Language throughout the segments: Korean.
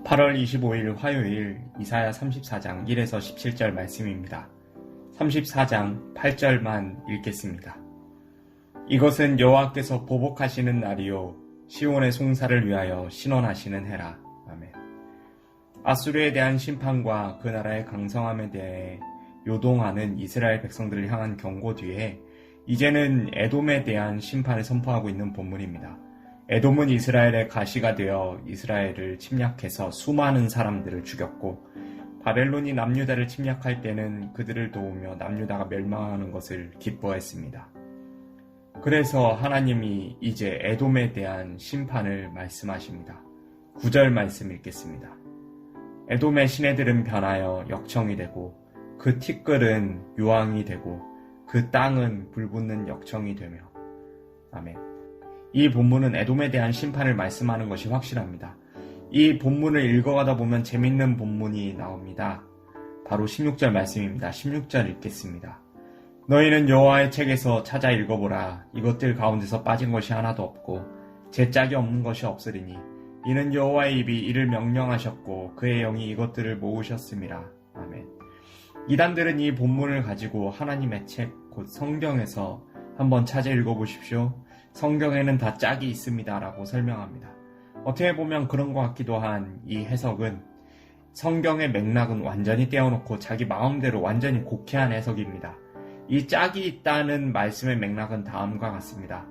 8월 25일 화요일 이사야 34장 1에서 17절 말씀입니다. 34장 8절만 읽겠습니다. 이것은 여호와께서 보복하시는 날이요 시온의 송사를 위하여 신원하시는 해라. 아멘. 아수르에 대한 심판과 그 나라의 강성함에 대해 요동하는 이스라엘 백성들을 향한 경고 뒤에 이제는 에돔에 대한 심판을 선포하고 있는 본문입니다. 에돔은 이스라엘의 가시가 되어 이스라엘을 침략해서 수많은 사람들을 죽였고 바벨론이 남유다를 침략할 때는 그들을 도우며 남유다가 멸망하는 것을 기뻐했습니다. 그래서 하나님이 이제 에돔에 대한 심판을 말씀하십니다. 9절 말씀 읽겠습니다. 에돔의 시내들은 변하여 역청이 되고 그 티끌은 유황이 되고 그 땅은 불붙는 역청이 되며. 아멘. 이 본문은 에돔에 대한 심판을 말씀하는 것이 확실합니다. 이 본문을 읽어가다 보면 재밌는 본문이 나옵니다. 바로 16절 말씀입니다. 16절 읽겠습니다. 너희는 여호와의 책에서 찾아 읽어보라. 이것들 가운데서 빠진 것이 하나도 없고 제 짝이 없는 것이 없으리니 이는 여호와의 입이 이를 명령하셨고 그의 영이 이것들을 모으셨음이라. 아멘. 이단들은 이 본문을 가지고 하나님의 책, 곧 성경에서 한번 찾아 읽어보십시오. 성경에는 다 짝이 있습니다 라고 설명합니다. 어떻게 보면 그런 것 같기도 한 이 해석은 성경의 맥락은 완전히 떼어놓고 자기 마음대로 완전히 곡해한 해석입니다. 이 짝이 있다는 말씀의 맥락은 다음과 같습니다.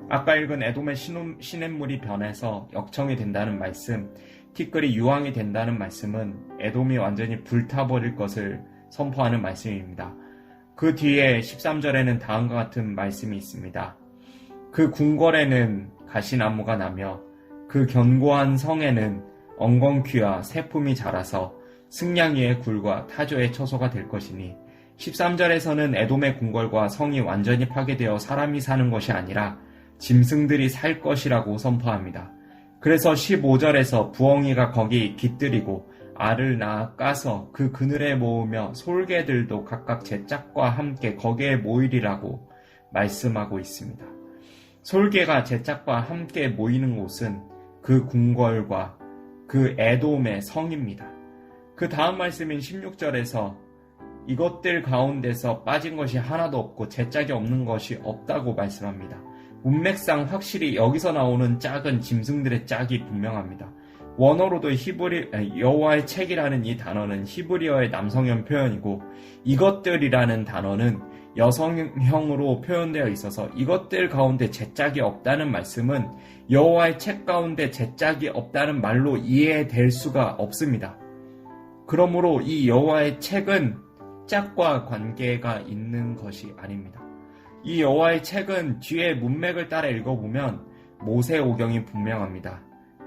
아까 읽은 에돔의 시냇물이 변해서 역청이 된다는 말씀, 티끌이 유황이 된다는 말씀은 에돔이 완전히 불타버릴 것을 선포하는 말씀입니다. 그 뒤에 13절에는 다음과 같은 말씀이 있습니다. 그 궁궐에는 가시나무가 나며 그 견고한 성에는 엉겅퀴와 새품이 자라서 승냥이의 굴과 타조의 처소가 될 것이니 13절에서는 에돔의 궁궐과 성이 완전히 파괴되어 사람이 사는 것이 아니라 짐승들이 살 것이라고 선포합니다. 그래서 15절에서 부엉이가 거기 깃들이고 알을 낳아 까서 그 그늘에 모으며 솔개들도 각각 제 짝과 함께 거기에 모이리라고 말씀하고 있습니다. 솔개가 제 짝과 함께 모이는 곳은 그 궁궐과 그 에돔의 성입니다. 그 다음 말씀인 16절에서 이것들 가운데서 빠진 것이 하나도 없고 제 짝이 없는 것이 없다고 말씀합니다. 문맥상 확실히 여기서 나오는 짝은 짐승들의 짝이 분명합니다. 원어로도 여호와의 책이라는 이 단어는 히브리어의 남성형 표현이고 이것들이라는 단어는 여성형으로 표현되어 있어서 이것들 가운데 제 짝이 없다는 말씀은 여호와의 책 가운데 제 짝이 없다는 말로 이해될 수가 없습니다. 그러므로 이 여호와의 책은 짝과 관계가 있는 것이 아닙니다. 이 여호와의 책은 뒤에 문맥을 따라 읽어보면 모세오경이 분명합니다.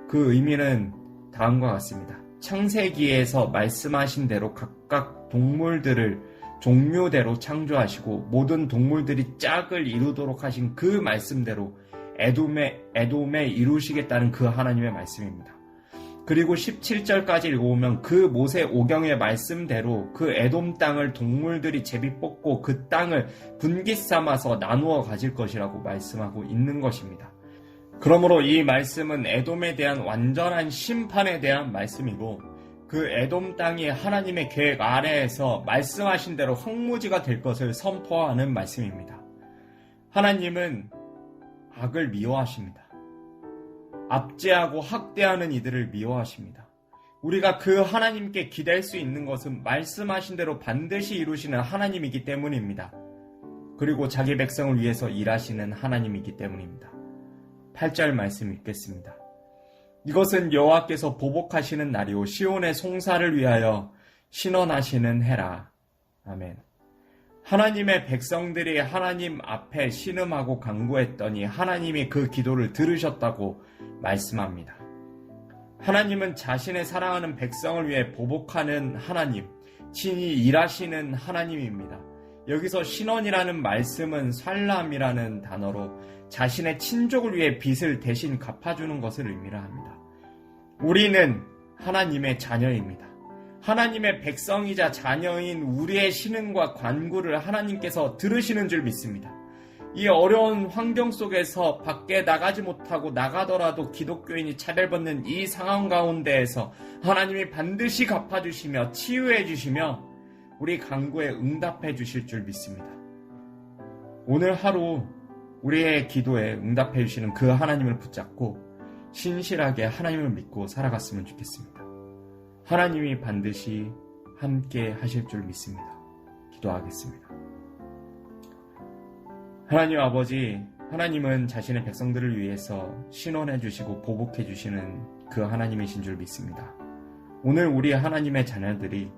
그 의미는 다음과 같습니다. 창세기에서 말씀하신 대로 각각 동물들을 종류대로 창조하시고 모든 동물들이 짝을 이루도록 하신 그 말씀대로 에돔에 이루시겠다는 그 하나님의 말씀입니다. 그리고 17절까지 읽어보면 그 모세오경의 말씀대로 그 에돔 땅을 동물들이 제비 뽑고 그 땅을 분깃 삼아서 나누어 가질 것이라고 말씀하고 있는 것입니다. 그러므로 이 말씀은 에돔에 대한 완전한 심판에 대한 말씀이고 그 에돔 땅이 하나님의 계획 아래에서 말씀하신 대로 황무지가 될 것을 선포하는 말씀입니다. 하나님은 악을 미워하십니다. 압제하고 학대하는 이들을 미워하십니다. 우리가 그 하나님께 기댈 수 있는 것은 말씀하신 대로 반드시 이루시는 하나님이기 때문입니다. 그리고 자기 백성을 위해서 일하시는 하나님이기 때문입니다. 8절 말씀 읽겠습니다. 이것은 여호와께서 보복하시는 날이요 시온의 송사를 위하여 신원하시는 해라. 아멘. 하나님의 백성들이 하나님 앞에 신음하고 간구했더니 하나님이 그 기도를 들으셨다고 말씀합니다. 하나님은 자신의 사랑하는 백성을 위해 보복하는 하나님, 친히 일하시는 하나님입니다. 여기서 신원이라는 말씀은 살람이라는 단어로 자신의 친족을 위해 빚을 대신 갚아주는 것을 의미를 합니다. 우리는 하나님의 자녀입니다. 하나님의 백성이자 자녀인 우리의 신음과 간구를 하나님께서 들으시는 줄 믿습니다. 이 어려운 환경 속에서 밖에 나가지 못하고 나가더라도 기독교인이 차별받는 이 상황 가운데에서 하나님이 반드시 갚아주시며 치유해 주시며 우리 간구에 응답해 주실 줄 믿습니다. 오늘 하루 우리의 기도에 응답해 주시는 그 하나님을 붙잡고 신실하게 하나님을 믿고 살아갔으면 좋겠습니다. 하나님이 반드시 함께 하실 줄 믿습니다. 기도하겠습니다. 하나님 아버지, 하나님은 자신의 백성들을 위해서 신원해 주시고 보복해 주시는 그 하나님이신 줄 믿습니다. 오늘 우리 하나님의 자녀들이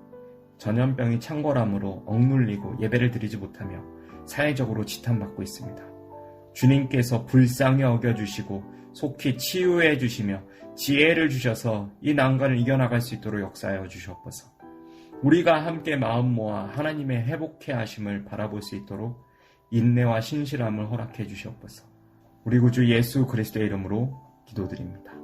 전염병이 창궐함으로 억눌리고 예배를 드리지 못하며 사회적으로 지탄받고 있습니다. 주님께서 불쌍히 여겨주시고 속히 치유해 주시며 지혜를 주셔서 이 난관을 이겨나갈 수 있도록 역사하여 주시옵소서. 우리가 함께 마음 모아 하나님의 회복해 하심을 바라볼 수 있도록 인내와 신실함을 허락해 주시옵소서. 우리 구주 예수 그리스도의 이름으로 기도드립니다.